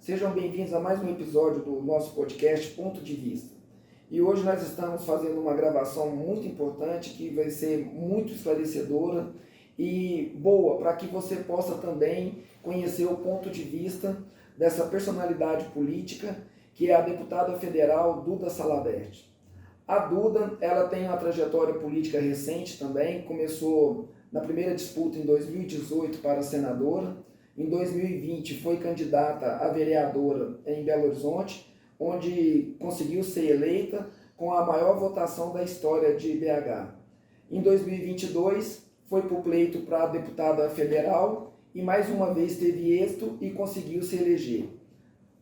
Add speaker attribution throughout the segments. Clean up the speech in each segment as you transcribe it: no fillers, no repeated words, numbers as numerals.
Speaker 1: Sejam bem-vindos a mais um episódio do nosso podcast Ponto de Vista. E hoje nós estamos fazendo uma gravação muito importante que vai ser muito esclarecedora e boa para que você possa também conhecer o ponto de vista dessa personalidade política que é a deputada federal Duda Salabert. A Duda, ela tem uma trajetória política recente também, começou na primeira disputa em 2018 para senadora, em 2020 foi candidata a vereadora em Belo Horizonte, onde conseguiu ser eleita com a maior votação da história de BH. Em 2022 foi para o pleito para deputada federal e mais uma vez teve êxito e conseguiu se eleger.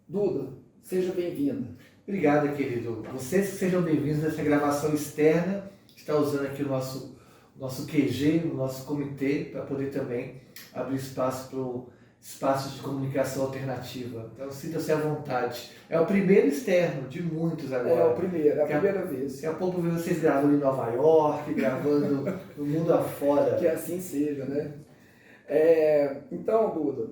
Speaker 1: Duda, seja bem-vinda.
Speaker 2: Obrigado, querido. Vocês sejam bem-vindos nessa gravação externa. Está usando aqui o nosso QG, o nosso comitê, para poder também abrir espaço para o espaço de comunicação alternativa. Então, sinta-se à vontade. É o primeiro externo de muitos agora.
Speaker 1: É o primeiro, é a primeira vez.
Speaker 2: Daqui a pouco ver vocês gravando em Nova York, gravando no mundo afora.
Speaker 1: Que assim seja, né? Então, Duda,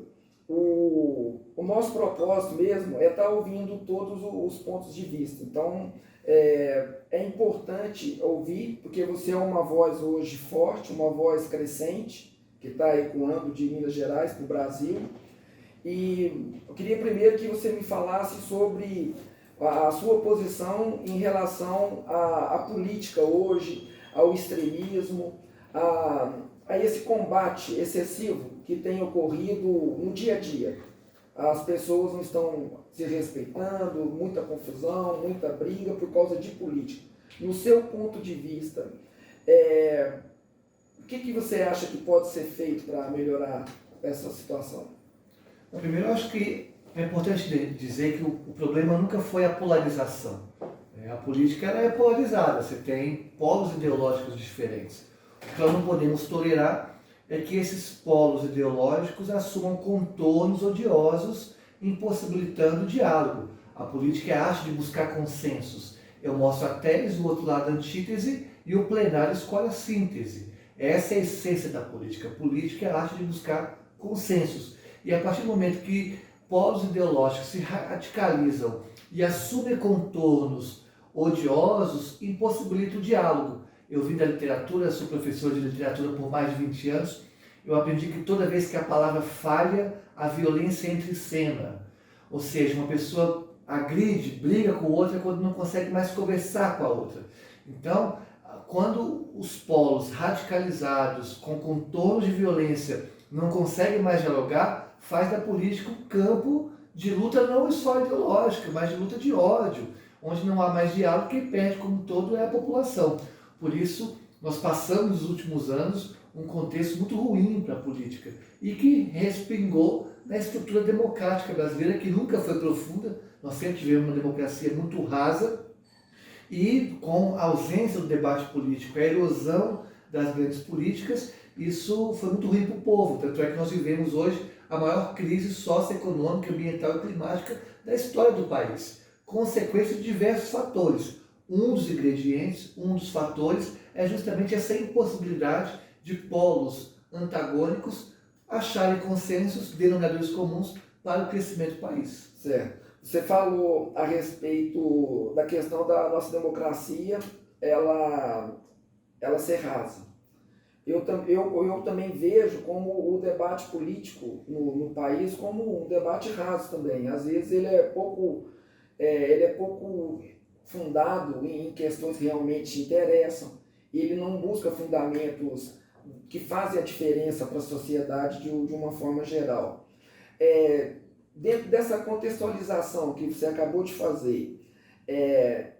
Speaker 1: o nosso propósito mesmo é estar ouvindo todos os pontos de vista. Então, é importante ouvir, porque você é uma voz hoje forte, uma voz crescente, que está ecoando de Minas Gerais para o Brasil. E eu queria primeiro que você me falasse sobre a sua posição em relação à política hoje, ao extremismo, a esse combate excessivo que tem ocorrido no dia a dia. As pessoas não estão se respeitando, muita confusão, muita briga por causa de política. No seu ponto de vista, o que você acha que pode ser feito para melhorar essa situação?
Speaker 2: Primeiro, eu acho que é importante dizer que o problema nunca foi a polarização. A política ela é polarizada, você tem polos ideológicos diferentes. O que nós não podemos tolerar é que esses polos ideológicos assumam contornos odiosos, impossibilitando o diálogo. A política é a arte de buscar consensos. Eu mostro a tese, o outro lado a antítese e o plenário escolhe a síntese. Essa é a essência da política. A política é a arte de buscar consensos. E a partir do momento que polos ideológicos se radicalizam e assumem contornos odiosos, impossibilita o diálogo. Eu vim da literatura, sou professor de literatura por mais de 20 anos, eu aprendi que toda vez que a palavra falha, a violência entra em cena. Ou seja, uma pessoa agride, briga com outra quando não consegue mais conversar com a outra. Então, quando os polos radicalizados, com contornos de violência, não conseguem mais dialogar, faz da política um campo de luta não só ideológica, mas de luta de ódio, onde não há mais diálogo, quem perde como um todo é a população. Por isso, nós passamos nos últimos anos um contexto muito ruim para a política e que respingou na estrutura democrática brasileira, que nunca foi profunda. Nós sempre tivemos uma democracia muito rasa e com a ausência do debate político, a erosão das grandes políticas, isso foi muito ruim para o povo. Tanto é que nós vivemos hoje a maior crise socioeconômica, ambiental e climática da história do país. Consequência de diversos fatores. Um dos ingredientes, um dos fatores é justamente essa impossibilidade de polos antagônicos acharem consensos, denominadores comuns para o crescimento do país.
Speaker 1: Certo. Você falou a respeito da questão da nossa democracia, ela ser rasa. Eu também vejo como o debate político no país como um debate raso também. Às vezes ele é pouco fundado em questões que realmente interessam. Ele não busca fundamentos que fazem a diferença para a sociedade de uma forma geral. Dentro dessa contextualização que você acabou de fazer,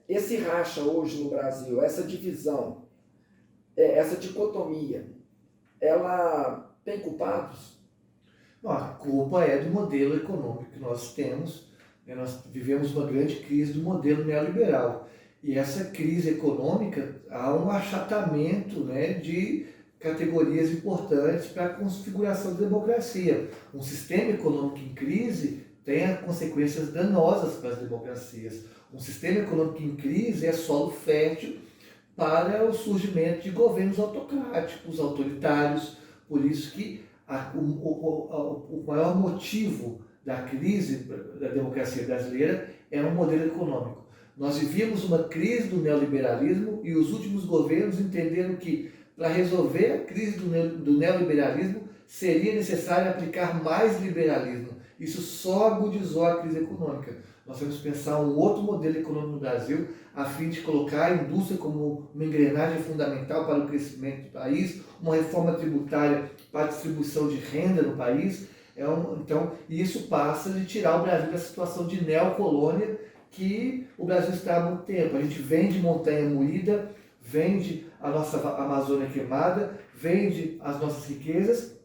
Speaker 1: esse racha hoje no Brasil, essa divisão, essa dicotomia, ela tem culpados?
Speaker 2: A culpa é do modelo econômico que nós temos. Nós vivemos uma grande crise do modelo neoliberal. E essa crise econômica, há um achatamento, de categorias importantes para a configuração da democracia. Um sistema econômico em crise tem consequências danosas para as democracias. Um sistema econômico em crise é solo fértil para o surgimento de governos autocráticos, autoritários. Por isso que o maior motivo da crise da democracia brasileira é um modelo econômico. Nós vivíamos uma crise do neoliberalismo e os últimos governos entenderam que, para resolver a crise do neoliberalismo, seria necessário aplicar mais liberalismo. Isso só agudizou a crise econômica. Nós temos que pensar um outro modelo econômico no Brasil, a fim de colocar a indústria como uma engrenagem fundamental para o crescimento do país, uma reforma tributária para a distribuição de renda no país. Então, isso passa de tirar o Brasil da situação de neocolônia que o Brasil está há muito tempo. A gente vende montanha moída, vende a nossa Amazônia queimada, vende as nossas riquezas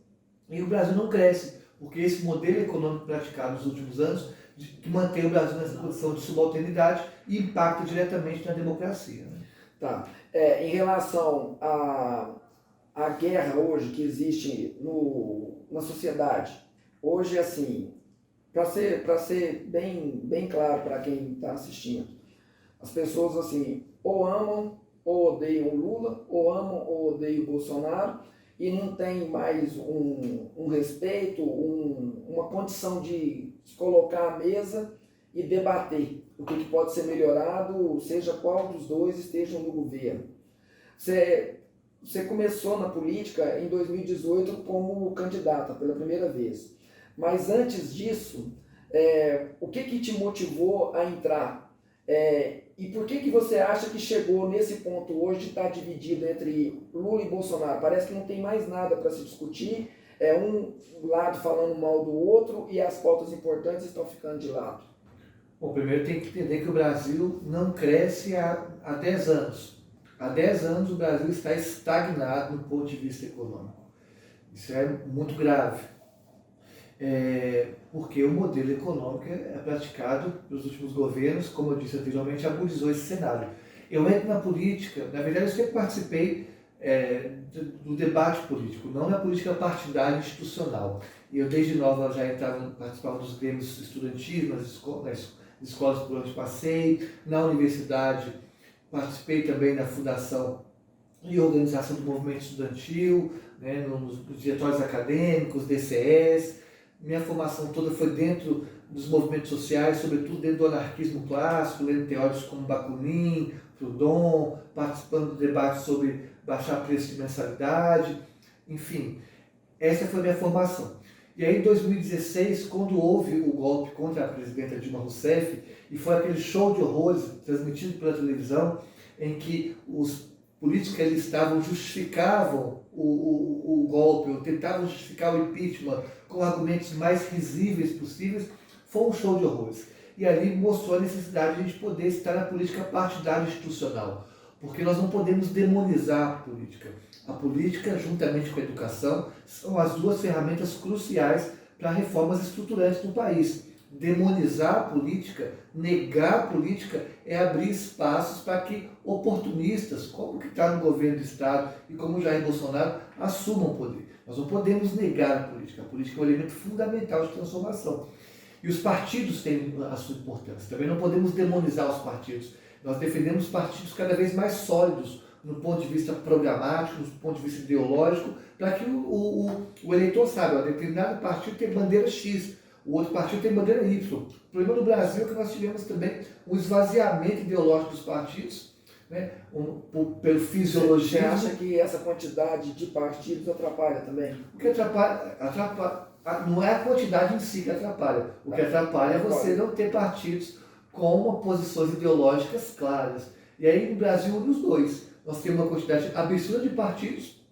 Speaker 2: e o Brasil não cresce, porque esse modelo econômico praticado nos últimos anos que mantém o Brasil nessa condição de subalternidade e impacta diretamente na democracia. Né?
Speaker 1: Tá. Em relação à guerra hoje que existe na sociedade, hoje, assim, para ser bem claro para quem está assistindo, as pessoas, assim, ou amam ou odeiam o Lula, ou amam ou odeiam o Bolsonaro, e não tem mais um respeito, uma condição de se colocar à mesa e debater o que pode ser melhorado, seja qual dos dois estejam no governo. Você começou na política em 2018 como candidata pela primeira vez, mas antes disso, o que te motivou a entrar? E por que você acha que chegou nesse ponto hoje de estar dividido entre Lula e Bolsonaro? Parece que não tem mais nada para se discutir, um lado falando mal do outro e as pautas importantes estão ficando de lado.
Speaker 2: Bom, primeiro tem que entender que o Brasil não cresce há 10 anos. Há 10 anos o Brasil está estagnado no ponto de vista econômico. Isso é muito grave. Porque o modelo econômico é praticado pelos últimos governos, como eu disse anteriormente, agudizou esse cenário. Eu entro na política, na verdade eu sempre participei do debate político, não na política partidária institucional. E eu desde nova já participava dos grêmios estudantis, nas escolas por onde passei, na universidade participei também da fundação e organização do movimento estudantil, né, nos diretórios acadêmicos, DCEs. Minha formação toda foi dentro dos movimentos sociais, sobretudo dentro do anarquismo clássico, lendo teóricos como Bakunin, Proudhon, participando do debate sobre baixar preço de mensalidade, enfim, essa foi a minha formação. E aí em 2016, quando houve o golpe contra a presidenta Dilma Rousseff, e foi aquele show de horrores transmitido pela televisão, em que os políticos que ali estavam justificavam o golpe, ou tentavam justificar o impeachment com argumentos mais risíveis possíveis, foi um show de horrores. E ali mostrou a necessidade de a gente poder estar na política partidária institucional, porque nós não podemos demonizar a política. A política, juntamente com a educação, são as duas ferramentas cruciais para reformas estruturantes no país. Demonizar a política, negar a política, é abrir espaços para que oportunistas, como que está no governo do Estado e como Jair Bolsonaro, assumam o poder. Nós não podemos negar a política é um elemento fundamental de transformação. E os partidos têm a sua importância, também não podemos demonizar os partidos. Nós defendemos partidos cada vez mais sólidos, no ponto de vista programático, no ponto de vista ideológico, para que o eleitor saiba, determinado partido tem bandeira X, o outro partido tem bandeira Y. O problema no Brasil é que nós tivemos também um esvaziamento ideológico dos partidos, né, pelo fisiologismo.
Speaker 1: Você acha que essa quantidade de partidos atrapalha também?
Speaker 2: O que atrapalha não é a quantidade em si que atrapalha. O que atrapalha é você não ter partidos com posições ideológicas claras. E aí no Brasil, os dois. Nós temos uma quantidade absurda de partidos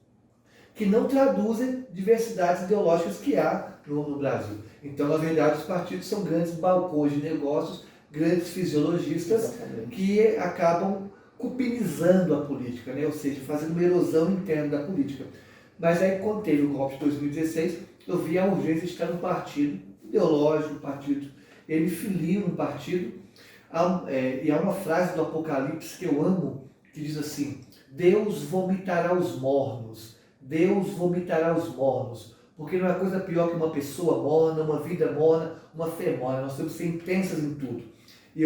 Speaker 2: que não traduzem diversidades ideológicas que há no Brasil. Então, na verdade, os partidos são grandes balcões de negócios, grandes fisiologistas. Exatamente. Que acabam cupinizando a política, né? Ou seja, fazendo uma erosão interna da política. Mas aí, quando teve o golpe de 2016, eu vi a urgência de estar no partido ideológico, partido. Eu me filio no partido, e há uma frase do Apocalipse que eu amo, que diz assim: Deus vomitará os mornos, Deus vomitará os mornos, porque não é coisa pior que uma pessoa morna, uma vida morna, uma fé morna. Nós temos que ser intensas em tudo. E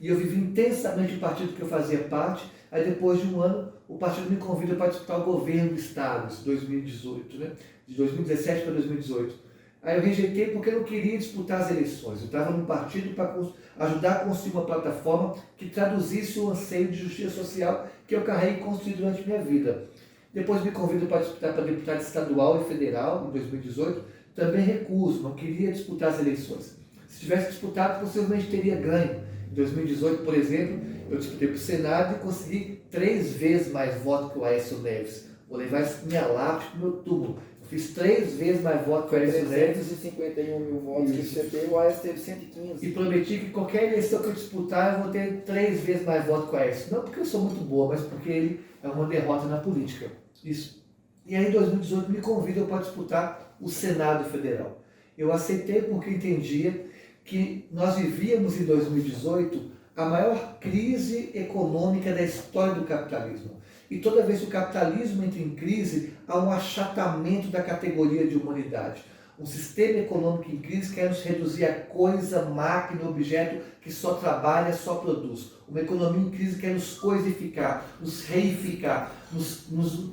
Speaker 2: eu vivi intensamente o partido que eu fazia parte. Aí depois de um ano, o partido me convida para disputar o governo do Estado, em 2018, né? De 2017 para 2018. Aí eu rejeitei porque eu não queria disputar as eleições. Eu estava num partido para ajudar a construir uma plataforma que traduzisse o anseio de justiça social que eu carreguei e construí durante a minha vida. Depois me convidam para disputar para deputado estadual e federal em 2018. Também recuso, não queria disputar as eleições. Se tivesse disputado, possivelmente teria ganho. Em 2018, por exemplo, eu disputei para o Senado e consegui 3 vezes mais votos que o Aécio Neves. Vou levar isso minha lápis para o meu túmulo. Eu fiz 3 vezes mais votos que o Aécio Neves.
Speaker 1: 351 mil votos que você teve, o Aécio teve 115.
Speaker 2: E prometi que qualquer eleição que eu disputar, eu vou ter 3 vezes mais votos que o Aécio. Não porque eu sou muito boa, mas porque ele é uma derrota na política. Isso. E aí, em 2018, me convidam para disputar o Senado Federal. Eu aceitei porque entendia que nós vivíamos em 2018 a maior crise econômica da história do capitalismo. E toda vez que o capitalismo entra em crise, há um achatamento da categoria de humanidade. Um sistema econômico em crise quer nos reduzir a coisa, máquina, objeto que só trabalha, só produz. Uma economia em crise quer nos coisificar, nos reificar, nos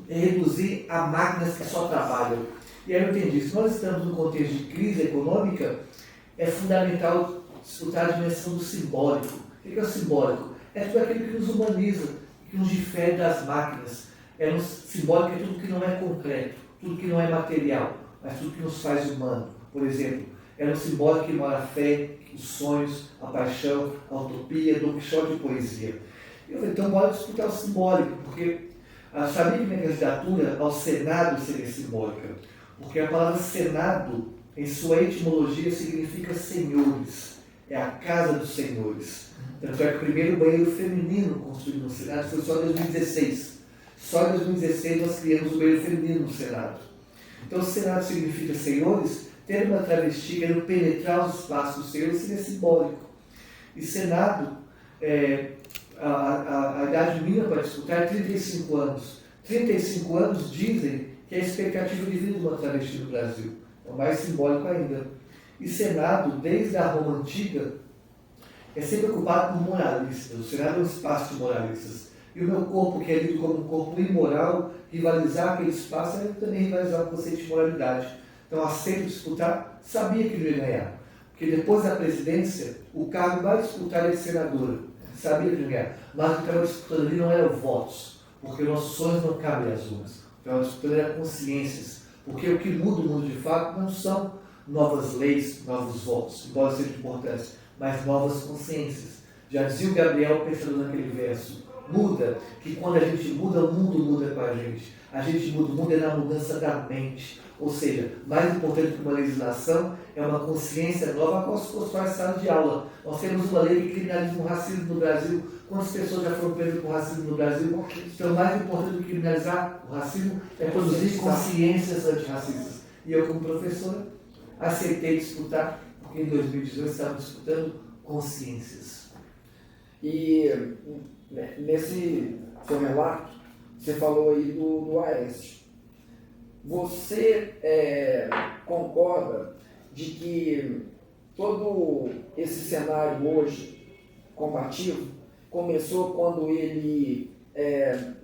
Speaker 2: reduzir a máquinas que só trabalham. E aí eu entendi, se nós estamos num contexto de crise econômica, é fundamental disputar a dimensão do simbólico. O que é o simbólico? É tudo aquilo que nos humaniza, que nos difere das máquinas. O simbólico é tudo que não é concreto, tudo que não é material, mas tudo que nos faz humano. Por exemplo, é no simbólico que mora a fé, os sonhos, a paixão, a utopia, Dom Quixote de poesia. Eu falei, então bora disputar o simbólico, porque sabia que minha candidatura ao Senado seria simbólica, porque a palavra Senado, em sua etimologia, significa senhores, é a casa dos senhores. Tanto é que o primeiro banheiro feminino construído no Senado foi só em 2016. Só em 2016 nós criamos o banheiro feminino no Senado. Então, o Senado significa senhores, ter uma travesti querendo penetrar os espaços dos senhores seria simbólico. E Senado, a idade mínima para disputar é 35 anos. 35 anos dizem que é a expectativa de vida de uma travesti no Brasil. É mais simbólico ainda. E Senado, desde a Roma Antiga, é sempre ocupado por moralistas. O Senado é um espaço de moralistas. E o meu corpo, que é lido como um corpo imoral, rivalizar aquele espaço é também rivalizar o conceito de moralidade. Então, aceito disputar, sabia que não ia ganhar. Porque depois da presidência, o cargo mais disputado é de senadora. Sabia que não ia ganhar. Mas o que estava disputando ali não eram votos, porque nossos sonhos não cabem às urnas. Então, disputando era consciências. Porque o que muda o mundo de fato não são novas leis, novos votos, embora sejam importantes, mas novas consciências. Já dizia o Gabriel pensando naquele verso, muda, que quando a gente muda, o mundo muda com a gente. A gente muda, o mundo é na mudança da mente. Ou seja, mais importante que uma legislação é uma consciência nova com as constrói sala de aula. Nós temos uma lei que criminaliza o racismo no Brasil. Quantas pessoas já foram presas por racismo no Brasil? Então, mais importante do que criminalizar o racismo é produzir consciências antirracistas. E eu, como professora, aceitei disputar, porque em 2018 estávamos disputando consciências.
Speaker 1: E nesse seu relato, você falou aí do Aécio. Você concorda de que todo esse cenário hoje combativo começou quando ele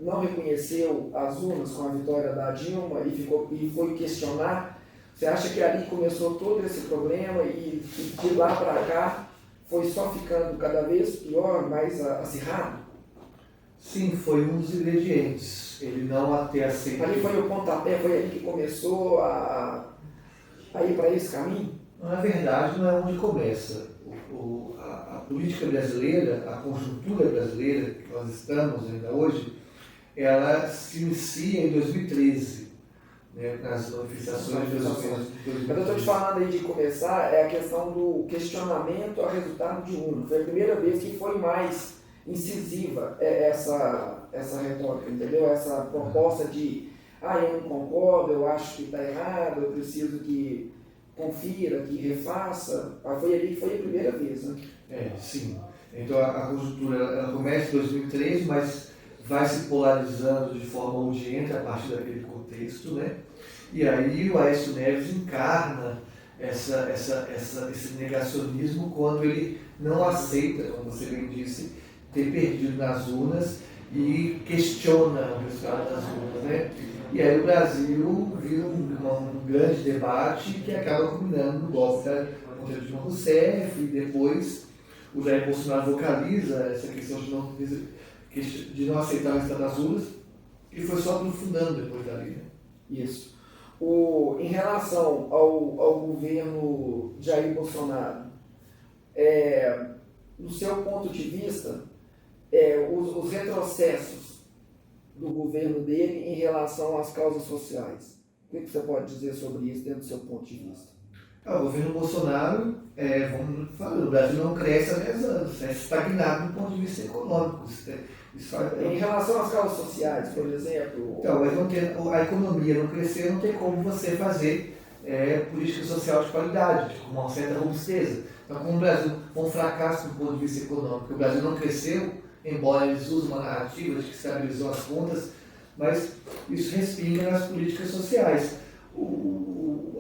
Speaker 1: não reconheceu as urnas com a vitória da Dilma e foi questionar? Você acha que ali começou todo esse problema e de lá para cá foi só ficando cada vez pior, mais acirrado?
Speaker 2: Sim, foi um dos ingredientes. Ele não ter aceito.
Speaker 1: Ali foi o pontapé, foi ali que começou a ir para esse caminho?
Speaker 2: Na verdade, não é onde começa. A política brasileira, a conjuntura brasileira que nós estamos ainda hoje, ela se inicia em 2013, né, nas manifestações de 2013.
Speaker 1: Mas eu estou te falando aí de começar, é a questão do questionamento a resultado de urna. Foi a primeira vez que foi mais incisiva essa retórica, entendeu? Essa proposta de, eu não concordo, eu acho que está errado, eu preciso que confira, que refaça. Foi ali que foi a primeira vez, né?
Speaker 2: Sim. Então a conjuntura ela começa em 2013, mas vai se polarizando de forma urgente a partir daquele contexto, né? E aí o Aécio Neves encarna esse negacionismo quando ele não aceita, como você bem disse, ter perdido nas urnas e questiona o resultado das urnas, né? E aí o Brasil viu um grande debate que acaba culminando no golpe contra Dilma Rousseff, e depois o Jair Bolsonaro vocaliza essa questão de não aceitar o resultado das urnas, e foi só aprofundando depois dali. Né?
Speaker 1: Isso. Em relação ao governo Jair Bolsonaro, no seu ponto de vista, os retrocessos do governo dele em relação às causas sociais. O que você pode dizer sobre isso dentro do seu ponto de vista?
Speaker 2: O governo Bolsonaro, vamos falar, o Brasil não cresce há 10 anos, é estagnado do ponto de vista econômico.
Speaker 1: Em relação às causas sociais, por exemplo...
Speaker 2: Então, mas a economia não crescer, não tem como você fazer política social de qualidade, com uma certa robustez. Então, como o Brasil foi um fracasso do ponto de vista econômico, o Brasil não cresceu, embora eles usem uma narrativa de que estabilizou as contas, mas isso respinga nas políticas sociais.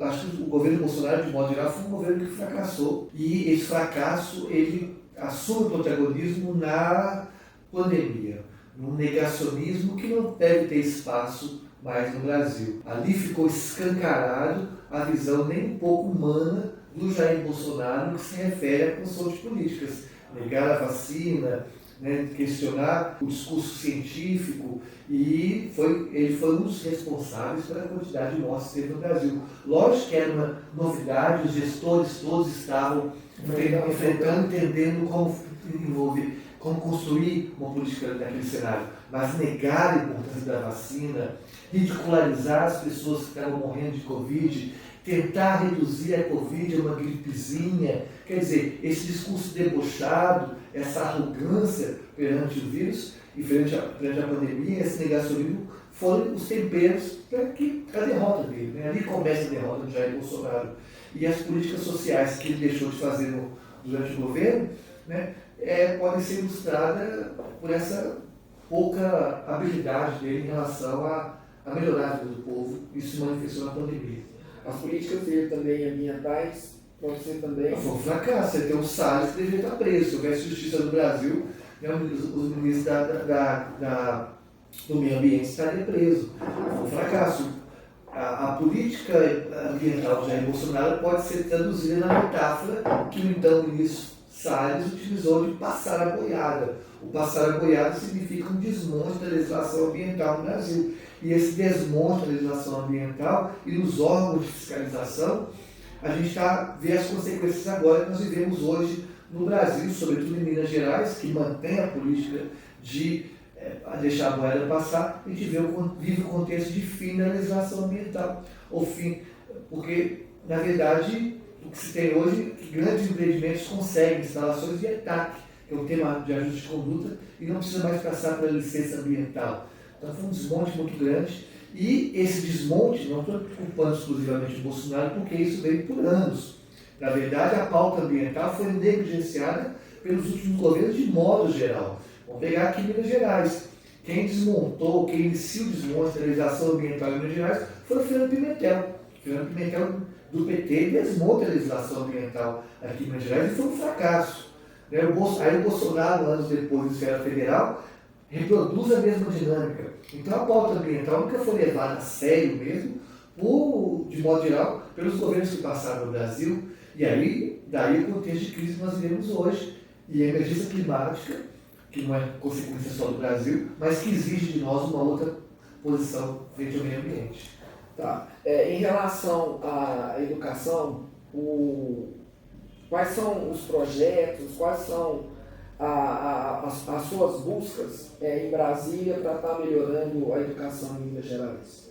Speaker 2: Acho que o governo Bolsonaro, de modo geral, foi um governo que fracassou, e esse fracasso ele assume o protagonismo na pandemia, num negacionismo que não deve ter espaço mais no Brasil. Ali ficou escancarado a visão nem um pouco humana do Jair Bolsonaro no que se refere à construção de políticas. Negar a vacina, né, questionar o discurso científico, e ele foi um dos responsáveis pela quantidade de mortes que teve no Brasil. Lógico que era uma novidade, os gestores todos estavam enfrentando, entendendo como construir uma política daquele cenário, mas negar a importância da vacina, ridicularizar as pessoas que estavam morrendo de Covid, tentar reduzir a Covid a uma gripezinha, quer dizer, esse discurso debochado, essa arrogância perante o vírus e perante a pandemia, esse negacionismo, foram os temperos para a derrota dele. Né? Ali começa a derrota de Jair Bolsonaro. E as políticas sociais que ele deixou de fazer durante o governo, né, podem ser ilustradas por essa pouca habilidade dele em relação a melhorar a vida do povo. Isso se manifestou na pandemia.
Speaker 1: As políticas dele também ambientais, pode ser também...
Speaker 2: Foi um fracasso. Você tem um Salles que deveria estar preso. Se houvesse justiça no Brasil, né, os ministros do meio ambiente estariam presos. Foi um fracasso. A política ambiental de Jair Bolsonaro pode ser traduzida na metáfora que o então ministro Salles utilizou de passar a boiada. O passar a boiada significa um desmonte da legislação ambiental no Brasil. E esse desmonte da legislação ambiental e nos órgãos de fiscalização, a gente vê as consequências agora que nós vivemos hoje no Brasil, sobretudo em Minas Gerais, que mantém a política de deixar a boiada passar. A gente vive o contexto de fim da legislação ambiental. Ou fim, porque, na verdade, o que se tem hoje é que grandes empreendimentos conseguem instalações de ETAC, que é um tema de ajuste de conduta, e não precisa mais passar pela licença ambiental. Então foi um desmonte muito grande, e esse desmonte, não estou culpando exclusivamente o Bolsonaro, porque isso veio por anos. Na verdade, a pauta ambiental foi negligenciada pelos últimos governos de modo geral. Vamos pegar aqui Minas Gerais. Quem desmontou, quem iniciou o desmonte da legislação ambiental em Minas Gerais foi o Fernando Pimentel. O Fernando Pimentel, do PT, desmonta a legislação ambiental aqui em Minas Gerais, e foi um fracasso. Aí o Bolsonaro, anos depois, na esfera federal, reproduz a mesma dinâmica. Então a pauta ambiental nunca foi levada a sério mesmo, de modo geral, pelos governos que passaram no Brasil. E aí, daí o contexto de crise que nós vivemos hoje, e a emergência climática, que não é consequência só do Brasil, mas que exige de nós uma outra posição frente ao meio ambiente.
Speaker 1: Tá. Em relação à educação, quais são os projetos, quais são as suas buscas em Brasília para estar melhorando a educação em Minas Gerais?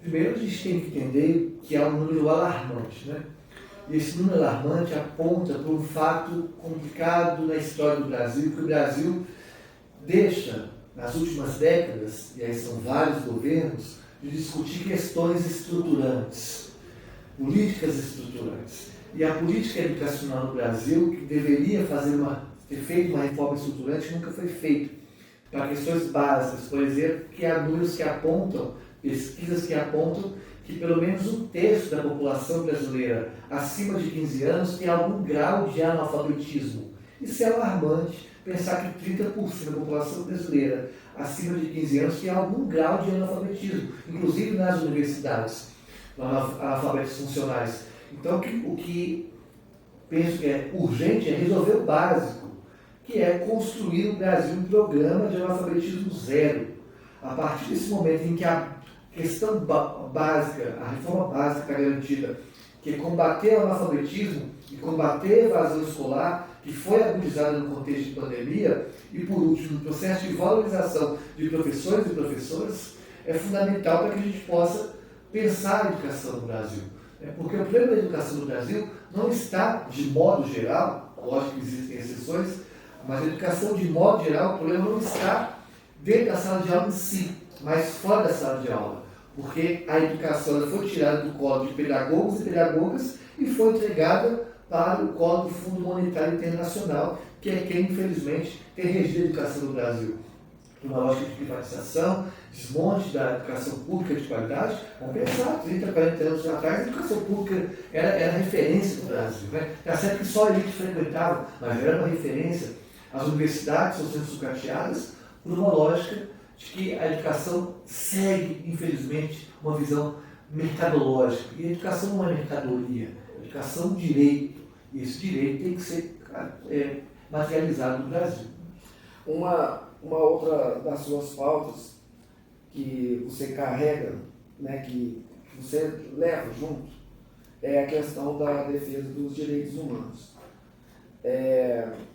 Speaker 2: Primeiro, a gente tem que entender que há um número alarmante, né? E esse número alarmante aponta para um fato complicado na história do Brasil, que o Brasil deixa, nas últimas décadas, e aí são vários governos, de discutir questões estruturantes, políticas estruturantes. E a política educacional no Brasil, que deveria ter feito uma reforma estruturante, nunca foi feita. Para questões básicas, por exemplo, que há números que apontam, pesquisas que apontam que pelo menos um terço da população brasileira acima de 15 anos tem algum grau de analfabetismo. Isso é alarmante, pensar que 30% da população brasileira acima de 15 anos tem algum grau de analfabetismo, inclusive nas universidades, analfabetos funcionais. Então, o que penso que é urgente é resolver o básico, que é construir no Brasil um programa de analfabetismo zero. A partir desse momento em que a questão básica, a reforma básica está garantida, que é combater o analfabetismo e combater a evasão escolar, que foi agudizada no contexto de pandemia, e por último, o processo de valorização de professores e professoras, é fundamental para que a gente possa pensar a educação no Brasil. Porque o problema da educação no Brasil não está, de modo geral, lógico que existem exceções, mas a educação, de modo geral, o problema não está dentro da sala de aula em si, mas fora da sala de aula. Porque a educação foi tirada do colo de pedagogos e pedagogas e foi entregada para o colo do Fundo Monetário Internacional, que é quem, infelizmente, tem regido a educação no Brasil. Uma lógica de privatização, desmonte da educação pública de qualidade. Vamos pensar, 30, 40 anos atrás, a educação pública era referência no Brasil. Está certo que só a elite frequentava, mas era uma referência. As universidades estão sendo sucateadas por uma lógica de que a educação segue, infelizmente, uma visão mercadológica. E a educação não é mercadoria, a educação é um direito. E esse direito tem que ser materializado no Brasil.
Speaker 1: Uma outra das suas pautas que você carrega, né, que você leva junto, é a questão da defesa dos direitos humanos.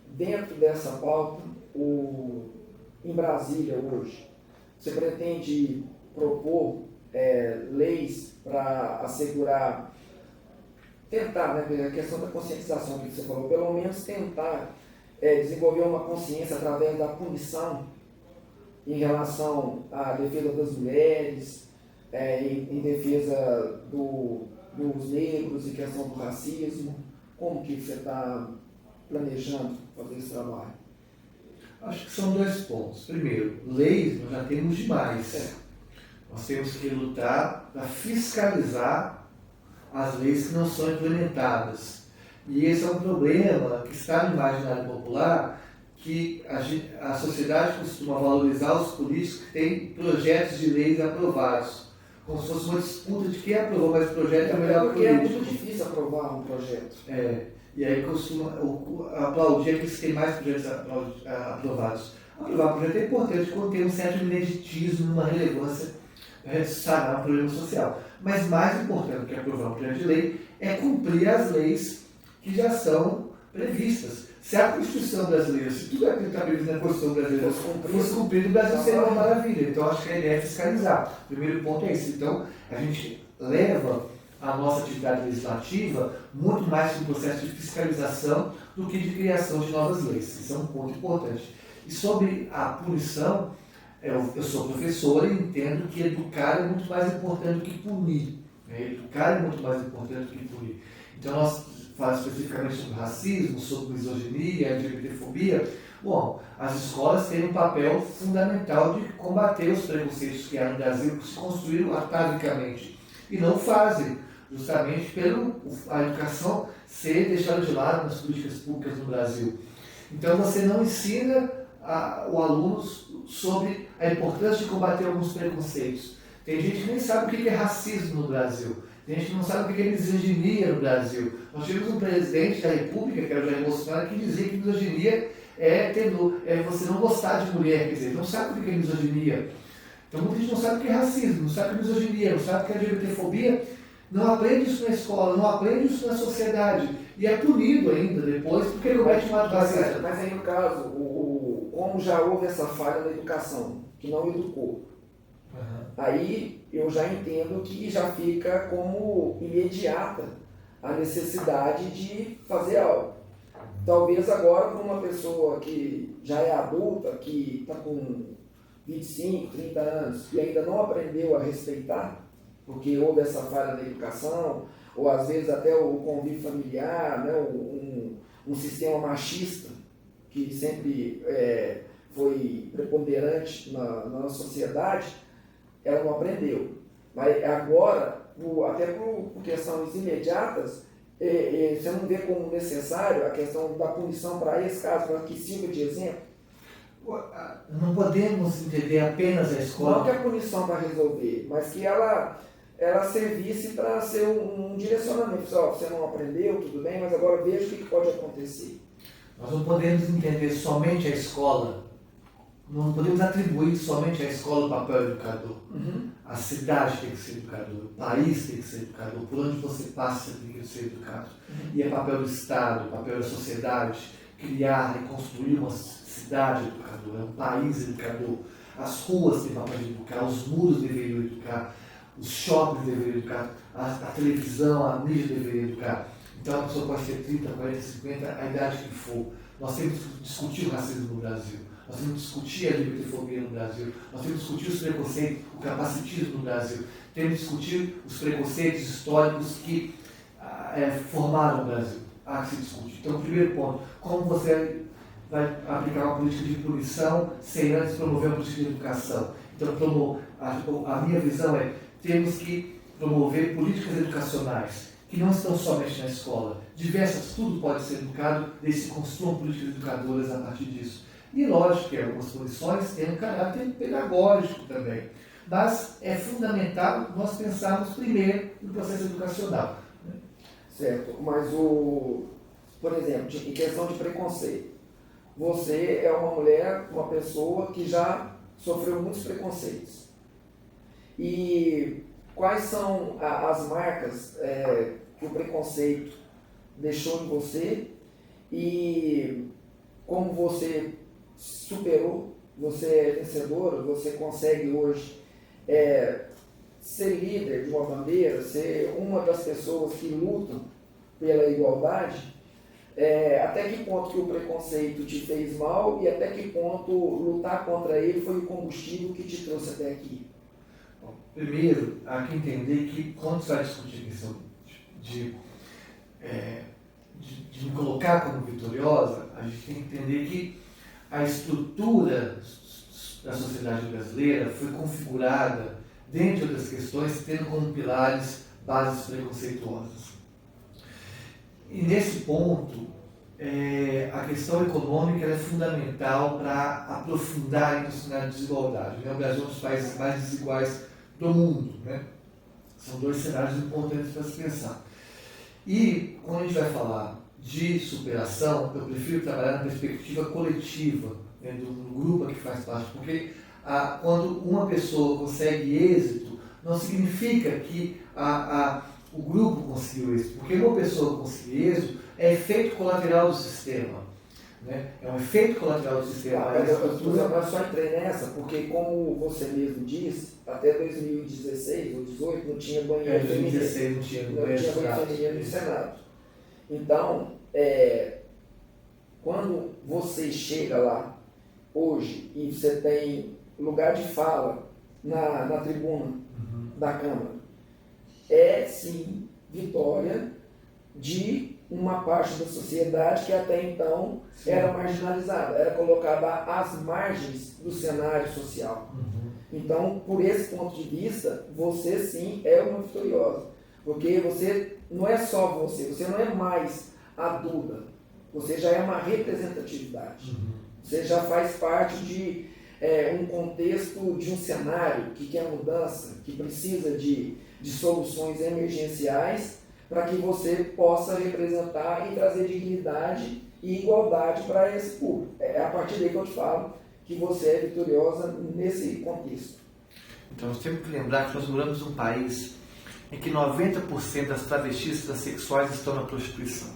Speaker 1: Dentro dessa pauta, em Brasília hoje, você pretende propor leis para assegurar, tentar, né, a questão da conscientização que você falou, pelo menos tentar desenvolver uma consciência através da punição em relação à defesa das mulheres, em defesa dos negros, em questão do racismo. Como que você está planejando fazer esse trabalho?
Speaker 2: Acho que são dois pontos. Primeiro, leis nós já temos demais. Nós temos que lutar para fiscalizar as leis que não são implementadas. E esse é um problema que está no imaginário popular, que a sociedade costuma valorizar os políticos que têm projetos de leis aprovados, como se fosse uma disputa de quem aprovou mais projeto é o melhor
Speaker 1: político. Porque é muito
Speaker 2: difícil
Speaker 1: aprovar um projeto.
Speaker 2: E aí costuma aplaudir aqueles que têm mais projetos aprovados. Aprovar um projeto é importante quando tem um certo ineditismo, uma relevância sanar um problema social. Mas mais importante que aprovar um projeto de lei é cumprir as leis que já são previstas. Se a Constituição brasileira, se tudo aquilo que está previsto na Constituição brasileira fosse cumprido, o Brasil seria uma maravilha. Então, acho que a ideia é fiscalizar. O primeiro ponto é esse. Então, a gente leva a nossa atividade legislativa muito mais para um processo de fiscalização do que de criação de novas leis. Isso é um ponto importante. E sobre a punição, eu sou professor e entendo que educar é muito mais importante do que punir. Educar é muito mais importante do que punir. Então, nós falamos especificamente sobre racismo, sobre misoginia, LGBTfobia. Bom, as escolas têm um papel fundamental de combater os preconceitos que há no Brasil, que se construíram atavicamente e não fazem, justamente pela a educação ser deixada de lado nas políticas públicas no Brasil. Então, você não ensina o aluno sobre a importância de combater alguns preconceitos. Tem gente que nem sabe o que é racismo no Brasil. Tem gente que não sabe o que é misoginia no Brasil. Nós tivemos um presidente da República, que era o Jair Bolsonaro, que dizia que misoginia é você não gostar de mulher, quer dizer, não sabe o que é misoginia. Então muita gente não sabe o que é racismo, não sabe o que é misoginia, não sabe o que é LGBTfobia, não aprende isso na escola, não aprende isso na sociedade. E é punido ainda depois, porque ele comete um ato racista.
Speaker 1: Mas aí no caso, como já houve essa falha na educação, que não educou, aí eu já entendo que já fica como imediata a necessidade de fazer algo. Talvez agora para uma pessoa que já é adulta, que está com 25, 30 anos e ainda não aprendeu a respeitar, porque houve essa falha na educação, ou às vezes até o convívio familiar, né, um sistema machista que sempre foi preponderante na nossa sociedade, ela não aprendeu. Mas agora, até por questões imediatas, você não vê como necessário a questão da punição para esse caso, para que sirva de exemplo?
Speaker 2: Não podemos entender apenas a escola.
Speaker 1: Não que a punição vai resolver, mas que ela servisse para ser um direcionamento. Pessoal, você não aprendeu, tudo bem, mas agora veja o que pode acontecer.
Speaker 2: Nós não podemos entender somente a escola, não podemos atribuir somente à escola o papel educador.
Speaker 1: Uhum.
Speaker 2: A cidade tem que ser educador, o país tem que ser educador, por onde você passa você tem que ser educado.
Speaker 1: Uhum.
Speaker 2: E é papel do Estado, papel da sociedade, criar e construir uma cidade educadora, um país educador. As ruas têm papel de educar, os muros deveriam educar, os shoppings deveriam educar, a televisão, a mídia deveria educar. Então a pessoa pode ter 30, 40, 50, a idade que for. Nós temos que discutir o racismo no Brasil, nós temos que discutir a LGBTfobia no Brasil, nós temos que discutir os preconceitos, o capacitismo no Brasil, temos que discutir os preconceitos históricos que formaram o Brasil. Há que se discutir. Então, o primeiro ponto, como você vai aplicar uma política de punição sem antes promover uma política de educação? Então, a minha visão é, temos que promover políticas educacionais, que não estão somente na escola. Tudo pode ser educado, desde que se construam políticas educadoras a partir disso. E lógico que algumas punições têm um caráter pedagógico também. Mas é fundamental nós pensarmos primeiro no processo educacional.
Speaker 1: Certo, mas por exemplo, em questão de preconceito, você é uma mulher, uma pessoa que já sofreu muitos preconceitos. E quais são as marcas que o preconceito deixou em você e como você superou, você é vencedora, você consegue hoje ser líder de uma bandeira, ser uma das pessoas que lutam pela igualdade, até que ponto que o preconceito te fez mal e até que ponto lutar contra ele foi o combustível que te trouxe até aqui?
Speaker 2: Bom, primeiro, há que entender que quando você vai discutir a questão de me colocar como vitoriosa, a gente tem que entender que a estrutura da sociedade brasileira foi configurada, dentre outras questões, tendo como pilares bases preconceituosas. E nesse ponto, a questão econômica é fundamental para aprofundar a desigualdade. O Brasil é um dos países mais desiguais do mundo, né? São dois cenários importantes para se pensar. E quando a gente vai falar de superação, eu prefiro trabalhar na perspectiva coletiva, né, do grupo que faz parte, porque quando uma pessoa consegue êxito, não significa que o grupo conseguiu êxito, porque uma pessoa conseguir êxito é efeito colateral do sistema. Né? É um efeito colateral do sistema.
Speaker 1: Eu só entrei nessa porque, como você mesmo disse, até 2016 ou 2018 não tinha banheiro feminino.
Speaker 2: 2016 não tinha banheiro
Speaker 1: feminino no Senado. Então, quando você chega lá hoje e você tem lugar de fala na tribuna da Câmara, é sim vitória de uma parte da sociedade que até então era marginalizada, era colocada às margens do cenário social. Então, por esse ponto de vista, você sim é uma vitoriosa, porque você não é só você não é mais a Duda, você já é uma representatividade, você já faz parte de um contexto, de um cenário que quer mudança, que precisa de soluções emergenciais para que você possa representar e trazer dignidade e igualdade para esse público. É a partir daí que eu te falo que você é vitoriosa nesse contexto.
Speaker 2: Então, nós temos que lembrar que nós moramos num país em que 90% das travestis transexuais estão na prostituição.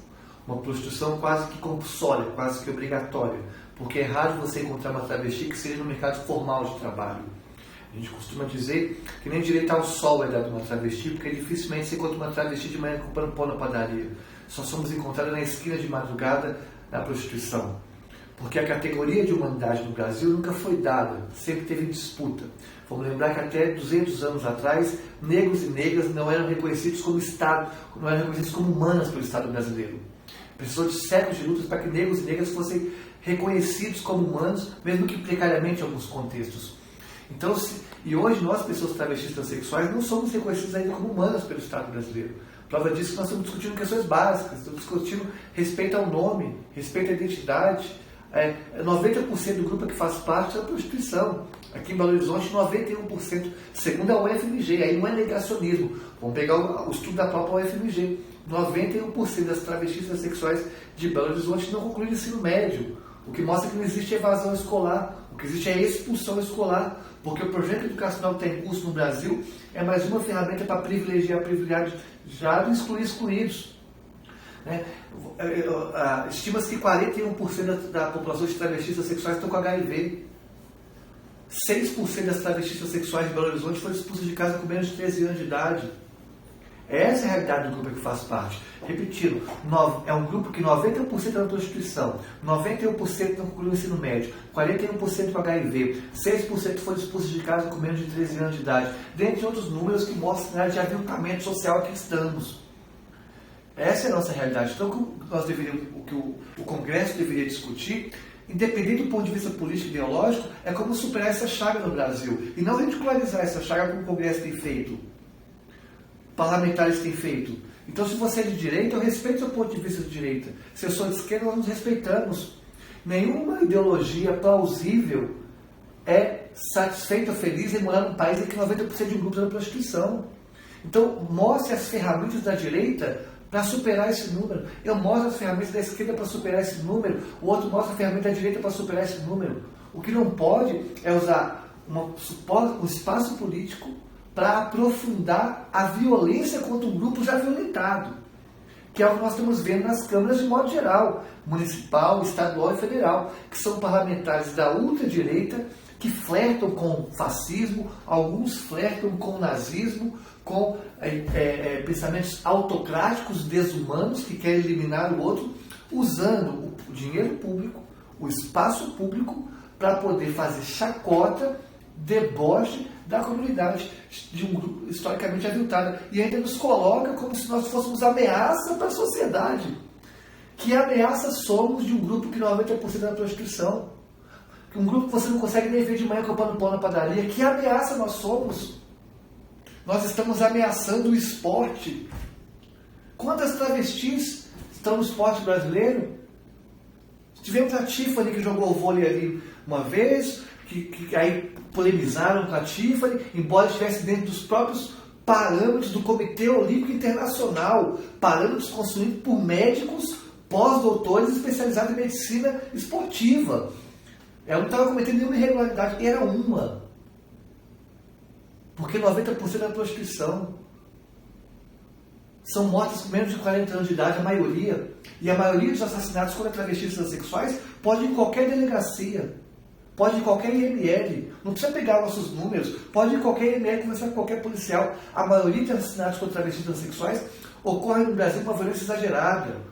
Speaker 2: Uma prostituição quase que compulsória, quase que obrigatória, porque é raro você encontrar uma travesti que seja no mercado formal de trabalho. A gente costuma dizer que nem direito ao sol é dado uma travesti, porque dificilmente você encontra uma travesti de manhã comprando pão na padaria. Só somos encontrados na esquina de madrugada na prostituição. Porque a categoria de humanidade no Brasil nunca foi dada, sempre teve disputa. Vamos lembrar que até 200 anos atrás, negros e negras não eram reconhecidos como Estado, não eram reconhecidos como humanas pelo Estado brasileiro. Precisou de séculos de lutas para que negros e negras fossem reconhecidos como humanos, mesmo que precariamente em alguns contextos. Então, e hoje nós, pessoas travestis transexuais, não somos reconhecidas ainda como humanas pelo Estado brasileiro. Prova disso que nós estamos discutindo questões básicas, estamos discutindo respeito ao nome, respeito à identidade. 90% do grupo que faz parte da prostituição. Aqui em Belo Horizonte, 91%, segundo a UFMG, aí não é negacionismo. Vamos pegar o estudo da própria UFMG. 91% das travestis sexuais de Belo Horizonte não concluem o ensino médio, o que mostra que não existe evasão escolar, o que existe é expulsão escolar, porque o projeto educacional que está em curso no Brasil é mais uma ferramenta para privilegiar privilegiados e excluir excluídos. Estima-se que 41% da população de travestis sexuais estão com HIV. 6% das travestis sexuais de Belo Horizonte foram expulsas de casa com menos de 13 anos de idade. Essa é a realidade do grupo que faz parte. Repetindo, é um grupo que 90% é na prostituição, 91% não concluiu o ensino médio, 41% com HIV, 6% foram expulsos de casa com menos de 13 anos de idade, dentre outros números que mostram a área de aviltamento social que estamos. Essa é a nossa realidade. Então, o que o Congresso deveria discutir, independente do ponto de vista político e ideológico, é como superar essa chaga no Brasil. E não ridicularizar essa chaga como o Congresso tem feito, parlamentares têm feito. Então, se você é de direita, eu respeito o seu ponto de vista de direita. Se eu sou de esquerda, nós nos respeitamos. Nenhuma ideologia plausível é satisfeita ou feliz em morar num país em que 90% de um grupo é da prostituição. Então, mostre as ferramentas da direita para superar esse número. Eu mostro as ferramentas da esquerda para superar esse número, o outro mostra a ferramenta da direita para superar esse número. O que não pode é usar um espaço político para aprofundar a violência contra um grupo já violentado, que é o que nós estamos vendo nas câmaras de modo geral, municipal, estadual e federal, que são parlamentares da ultradireita que flertam com fascismo, alguns flertam com nazismo, com pensamentos autocráticos, desumanos, que querem eliminar o outro, usando o dinheiro público, o espaço público, para poder fazer chacota, deboche da comunidade de um grupo historicamente aviltado. E ainda nos coloca como se nós fôssemos ameaça para a sociedade. Que ameaça somos de um grupo que 90% é da prostituição? Um grupo que você não consegue nem ver de manhã comprando pão na padaria. Que ameaça nós somos? Nós estamos ameaçando o esporte. Quantas travestis estão no esporte brasileiro? Tivemos a Tiffany que jogou vôlei ali uma vez, que aí polemizaram com a Tiffany, embora estivesse dentro dos próprios parâmetros do Comitê Olímpico Internacional, parâmetros construídos por médicos pós-doutores especializados em medicina esportiva. Ela não estava cometendo nenhuma irregularidade, era uma. Porque 90% da prostituição. São mortas com menos de 40 anos de idade, a maioria. E a maioria dos assassinatos contra travestis transexuais pode ir em qualquer delegacia. Pode ir em qualquer IML. Não precisa pegar nossos números. Pode ir em qualquer IML conversar com qualquer policial. A maioria dos assassinatos contra travestis transexuais ocorre no Brasil com uma violência exagerada.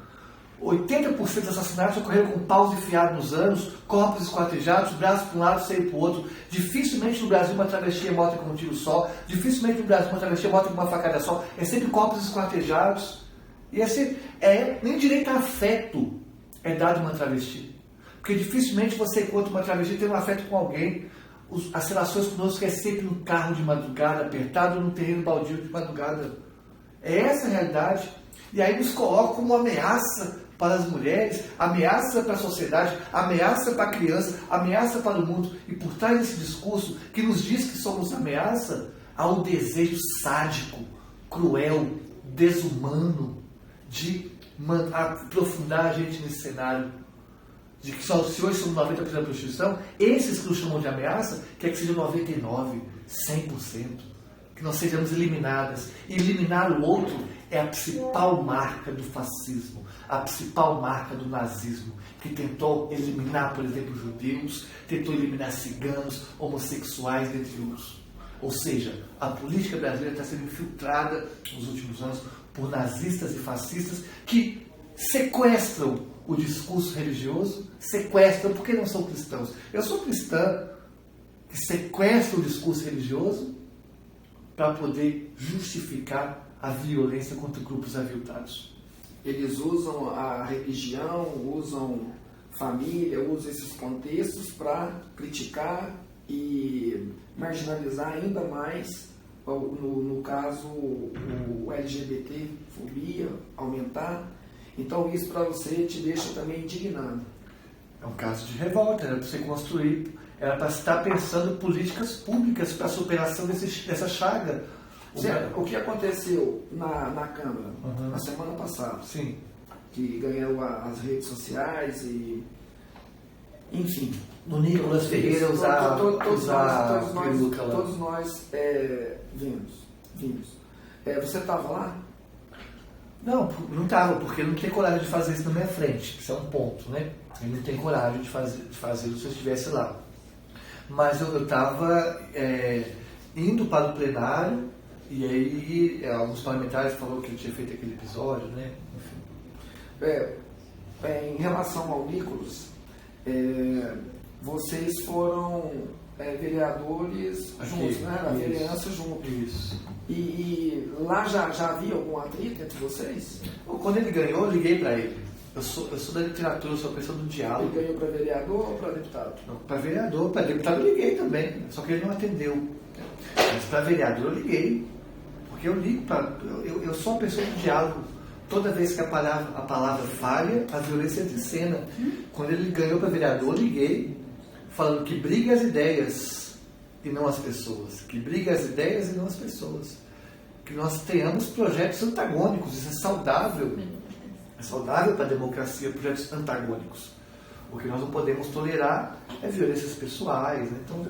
Speaker 2: 80% dos assassinatos ocorreram com paus enfiados nos anos, corpos esquartejados, braços para um lado, seio para o outro. Dificilmente no Brasil uma travesti é morta com um tiro só. Dificilmente no Brasil uma travesti é morta com uma facada só. É sempre corpos esquartejados. E nem direito a afeto é dado a uma travesti. Porque dificilmente você encontra uma travesti tendo um afeto com alguém. As relações conosco é sempre num carro de madrugada, apertado num terreno baldio de madrugada. É essa a realidade. E aí nos coloca como ameaça para as mulheres, ameaça para a sociedade, ameaça para a criança, ameaça para o mundo. E por trás desse discurso que nos diz que somos ameaça, há um desejo sádico, cruel, desumano de aprofundar a gente nesse cenário. De que só se hoje somos 90% da prostituição, esses que nos chamam de ameaça, quer que sejam 99%, 100%. Que nós sejamos eliminadas. E eliminar o outro é a principal marca do fascismo, a principal marca do nazismo, que tentou eliminar, por exemplo, judeus, tentou eliminar ciganos, homossexuais, dentre outros. Ou seja, a política brasileira está sendo infiltrada nos últimos anos por nazistas e fascistas que sequestram o discurso religioso, sequestram, porque não são cristãos. Eu sou cristã, que sequestra o discurso religioso para poder justificar a violência contra grupos aviltados.
Speaker 1: Eles usam a religião, usam família, usam esses contextos para criticar e marginalizar ainda mais no caso, o LGBT, fobia, aumentar. Então isso para você te deixa também indignado.
Speaker 2: É um caso de revolta, era para você construir, era para estar pensando políticas públicas para a superação dessa chaga.
Speaker 1: O que aconteceu na Câmara na semana passada?
Speaker 2: Sim.
Speaker 1: Que ganhou as redes sociais e... Enfim.
Speaker 2: No Nicolas Ferreira
Speaker 1: todos nós vimos. Você estava lá?
Speaker 2: Não estava, porque ele não tem coragem de fazer isso na minha frente. Isso é um ponto, né? Ele não tem coragem de fazer isso se eu estivesse lá. Mas eu estava indo para o plenário, e aí alguns parlamentares falaram que eu tinha feito aquele episódio, né? Enfim.
Speaker 1: Em relação ao Nicolas, vocês foram vereadores juntos, né? A vereança junto.
Speaker 2: Isso.
Speaker 1: E lá já havia algum atrito entre vocês?
Speaker 2: Quando ele ganhou, eu liguei para ele. Eu sou da literatura, eu sou a pessoa do diálogo.
Speaker 1: Ele ganhou para vereador ou para deputado?
Speaker 2: Para vereador, para deputado eu liguei também, só que ele não atendeu. Mas para vereador eu liguei, porque eu ligo para... Eu sou uma pessoa do diálogo. Toda vez que a palavra falha, a violência entra em cena. Quando ele ganhou para vereador, eu liguei, falando que briga as ideias e não as pessoas. Que briga as ideias e não as pessoas. Que nós tenhamos projetos antagônicos, isso é saudável. É saudável para a democracia, projetos antagônicos. O que nós não podemos tolerar é violências pessoais. Né? Então,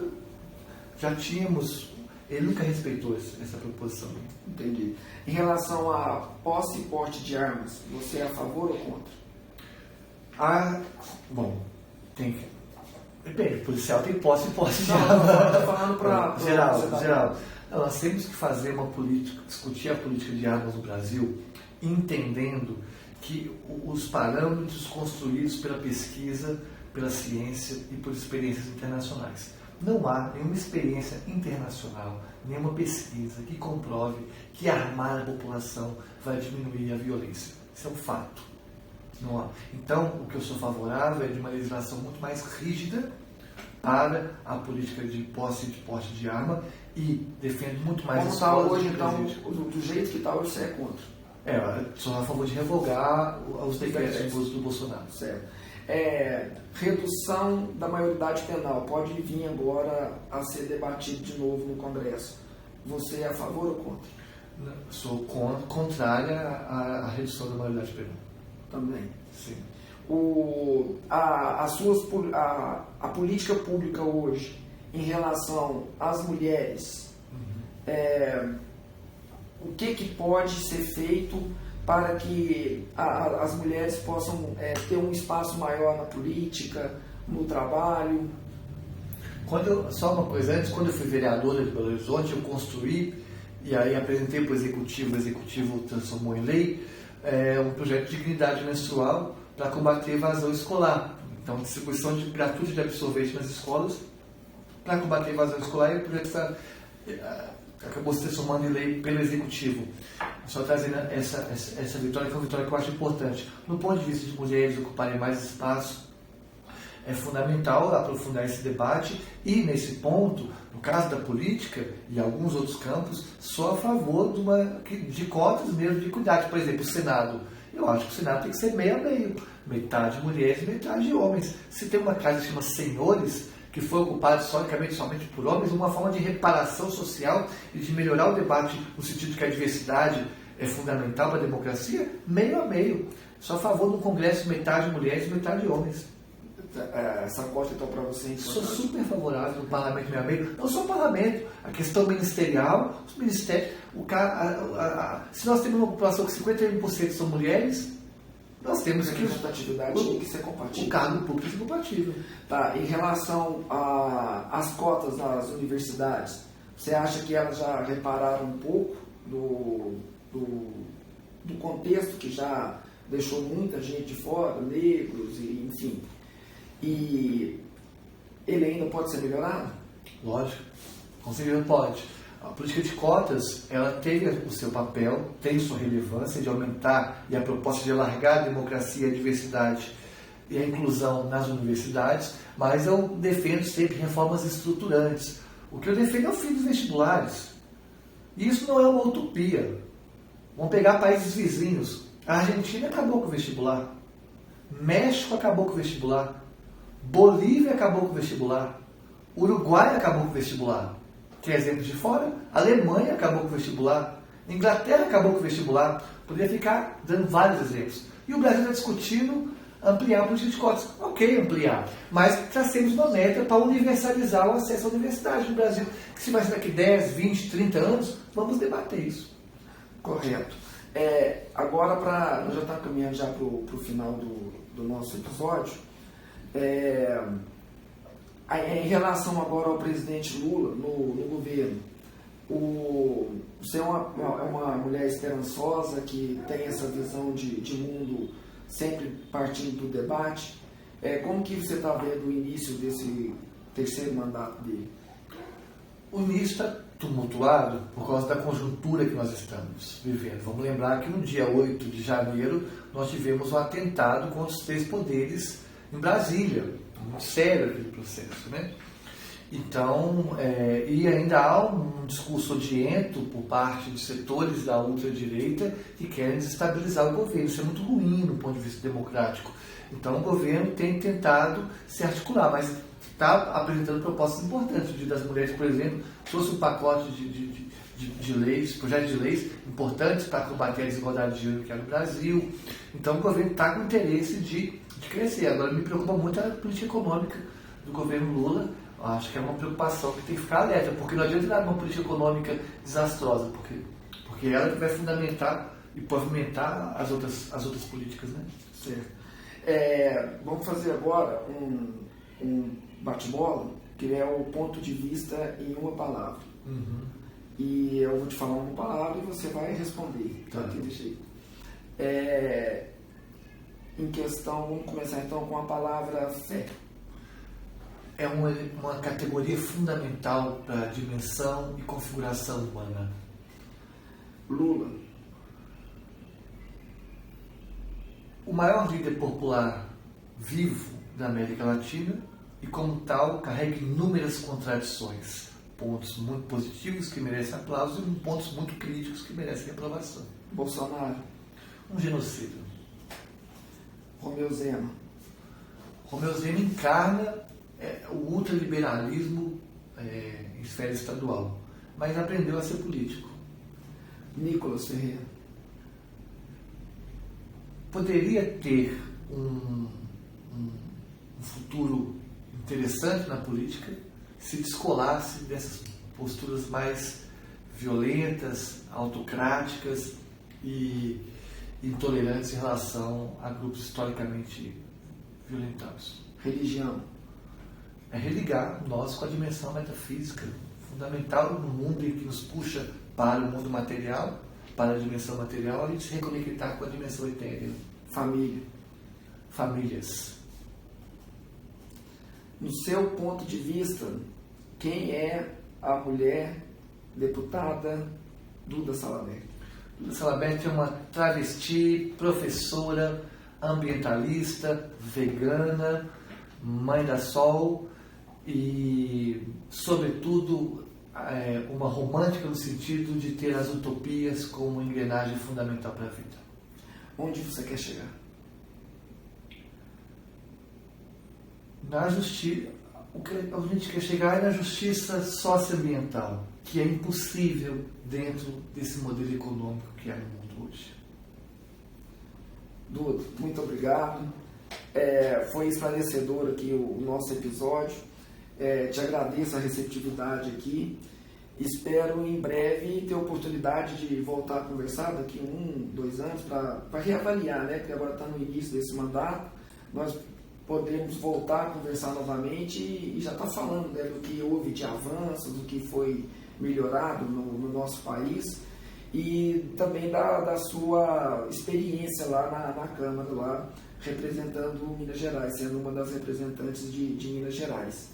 Speaker 2: já tínhamos... Ele nunca respeitou essa proposição.
Speaker 1: Entendi. Em relação a posse e porte de armas, você é a favor ou contra?
Speaker 2: Bom, tem que... Depende, o policial tem posse e posse de
Speaker 1: armas. Não, estou falando para...
Speaker 2: Geral. Não, nós temos que fazer uma política, discutir a política de armas no Brasil, entendendo que os parâmetros construídos pela pesquisa, pela ciência e por experiências internacionais. Não há nenhuma experiência internacional, nenhuma pesquisa que comprove que armar a população vai diminuir a violência. Isso é um fato. Não há. Então, o que eu sou favorável é de uma legislação muito mais rígida para a política de posse e de porte de arma e defendo muito mais...
Speaker 1: Como está hoje, então, do jeito que está hoje, você é contra?
Speaker 2: Sou a favor de revogar os decretos do Bolsonaro.
Speaker 1: Certo. Redução da maioridade penal pode vir agora a ser debatido de novo no Congresso. Você é a favor ou contra?
Speaker 2: Sou contrária à redução da maioridade penal.
Speaker 1: Também?
Speaker 2: Sim.
Speaker 1: A política pública hoje em relação às mulheres, o que pode ser feito para que as mulheres possam ter um espaço maior na política, no trabalho?
Speaker 2: Só uma coisa, antes, quando eu fui vereadora de Belo Horizonte, eu construí e aí apresentei para o Executivo transformou em lei um projeto de dignidade menstrual para combater a evasão escolar. Então, distribuição gratuita de absorvente nas escolas para combater a evasão escolar, e o projeto acabou se transformando em lei pelo Executivo. Só trazendo essa vitória, que é uma vitória que eu acho importante. No ponto de vista de mulheres ocuparem mais espaço, é fundamental aprofundar esse debate e, nesse ponto, no caso da política e alguns outros campos, sou a favor de cotas mesmo de equidade. Por exemplo, o Senado. Eu acho que o Senado tem que ser meio a meio. Metade mulheres e metade homens. Se tem uma casa que chama Senhores, que foi ocupada historicamente somente por homens, uma forma de reparação social e de melhorar o debate no sentido de que a diversidade é fundamental para a democracia, meio a meio. Sou a favor de um Congresso metade mulheres e metade homens.
Speaker 1: Essa cota então para você?
Speaker 2: Sou super favorável no parlamento meio a meio. Não só o parlamento, a questão ministerial, os ministérios. Se nós temos uma população que 51% são mulheres, nós temos que...
Speaker 1: A representatividade tem que ser compatível.
Speaker 2: O cargo público tem que ser compatível.
Speaker 1: Tá, em relação às cotas nas universidades, você acha que elas já repararam um pouco do contexto que já deixou muita gente de fora, negros, e, enfim. E ele ainda pode ser melhorado?
Speaker 2: Lógico, com certeza pode. A política de cotas, ela teve o seu papel, tem sua relevância de aumentar, e a proposta de alargar a democracia, a diversidade e a inclusão nas universidades, mas eu defendo sempre reformas estruturantes. O que eu defendo é o fim dos vestibulares. E isso não é uma utopia. Vamos pegar países vizinhos. A Argentina acabou com o vestibular. México acabou com o vestibular. Bolívia acabou com o vestibular. Uruguai acabou com o vestibular. Que é exemplo de fora. Alemanha acabou com o vestibular. Inglaterra acabou com o vestibular. Poderia ficar dando vários exemplos. E o Brasil está discutindo ampliar a política de cotas. Ok, ampliar. Mas tracemos uma meta para universalizar o acesso à universidade no Brasil. Que se vai ser daqui 10, 20, 30 anos, vamos debater isso.
Speaker 1: Correto. Agora, nós já estamos caminhando já para o final do nosso episódio. Em relação agora ao presidente Lula no governo, você é uma mulher esperançosa que tem essa visão de mundo sempre partindo do debate. Como que você está vendo o início desse terceiro mandato dele?
Speaker 2: O início está tumultuado por causa da conjuntura que nós estamos vivendo. Vamos lembrar que no dia 8 de janeiro nós tivemos um atentado contra os 3 poderes em Brasília. Muito sério aquele processo, né? Então, e ainda há um discurso odiento por parte de setores da ultradireita que querem desestabilizar o governo. Isso é muito ruim do ponto de vista democrático. Então, o governo tem tentado se articular, mas está apresentando propostas importantes. O Dia das Mulheres, por exemplo, trouxe um pacote de leis, projetos de leis importantes para combater a desigualdade de gênero que há no Brasil. Então, o governo está com interesse de crescer. Agora, me preocupa muito a política econômica do governo Lula. Acho que é uma preocupação que tem que ficar alerta, porque não adianta dar uma política econômica desastrosa, porque ela que vai fundamentar e pavimentar as outras políticas, né?
Speaker 1: Certo. Vamos fazer agora um bate-bola, que é o ponto de vista em uma palavra.
Speaker 2: Uhum.
Speaker 1: E eu vou te falar uma palavra e você vai responder.
Speaker 2: Tá.
Speaker 1: Aqui, deixa aí. Em questão, vamos começar então com a palavra fé.
Speaker 2: É uma categoria fundamental para a dimensão e configuração humana.
Speaker 1: Lula.
Speaker 2: O maior líder popular vivo da América Latina e, como tal, carrega inúmeras contradições. Pontos muito positivos que merecem aplauso e pontos muito críticos que merecem reprovação.
Speaker 1: Bolsonaro.
Speaker 2: Um genocídio.
Speaker 1: Romeu Zema.
Speaker 2: Romeu Zema encarna o ultraliberalismo em esfera estadual, mas aprendeu a ser político.
Speaker 1: Nicolas Ferreira.
Speaker 2: Poderia ter um futuro interessante na política se descolasse dessas posturas mais violentas, autocráticas e intolerantes em relação a grupos historicamente violentados.
Speaker 1: Religião.
Speaker 2: É religar nós com a dimensão metafísica, fundamental no mundo em que nos puxa para o mundo material, para a dimensão material, a gente se reconectar com a dimensão etérea.
Speaker 1: Família.
Speaker 2: Famílias.
Speaker 1: No seu ponto de vista, quem é a mulher deputada Duda Salabert?
Speaker 2: Duda Salabert é uma travesti, professora, ambientalista, vegana, mãe da Sol e, sobretudo, uma romântica no sentido de ter as utopias como engrenagem fundamental para a vida.
Speaker 1: Onde você quer chegar?
Speaker 2: Na justiça, o que a gente quer chegar é na justiça socioambiental, que é impossível dentro desse modelo econômico que há no mundo hoje.
Speaker 1: Duda, muito obrigado. Foi esclarecedor aqui o nosso episódio. Te agradeço a receptividade aqui. Espero em breve ter a oportunidade de voltar a conversar daqui 1, 2 anos para reavaliar, né? Porque agora está no início desse mandato. Nós podemos voltar a conversar novamente e já está falando, né, do que houve de avanço, do que foi melhorado no nosso país e também da sua experiência lá na Câmara, lá representando Minas Gerais, sendo uma das representantes de Minas Gerais.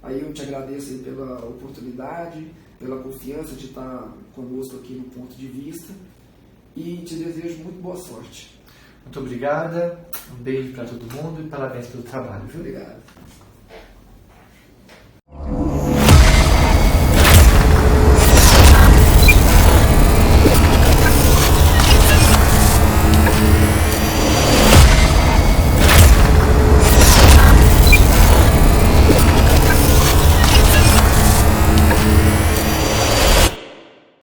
Speaker 1: Aí eu te agradeço aí pela oportunidade, pela confiança de estar conosco aqui no Ponto de Vista e te desejo muito boa sorte.
Speaker 2: Muito obrigada, um beijo para todo mundo e parabéns pelo trabalho. Viu?
Speaker 1: Obrigado.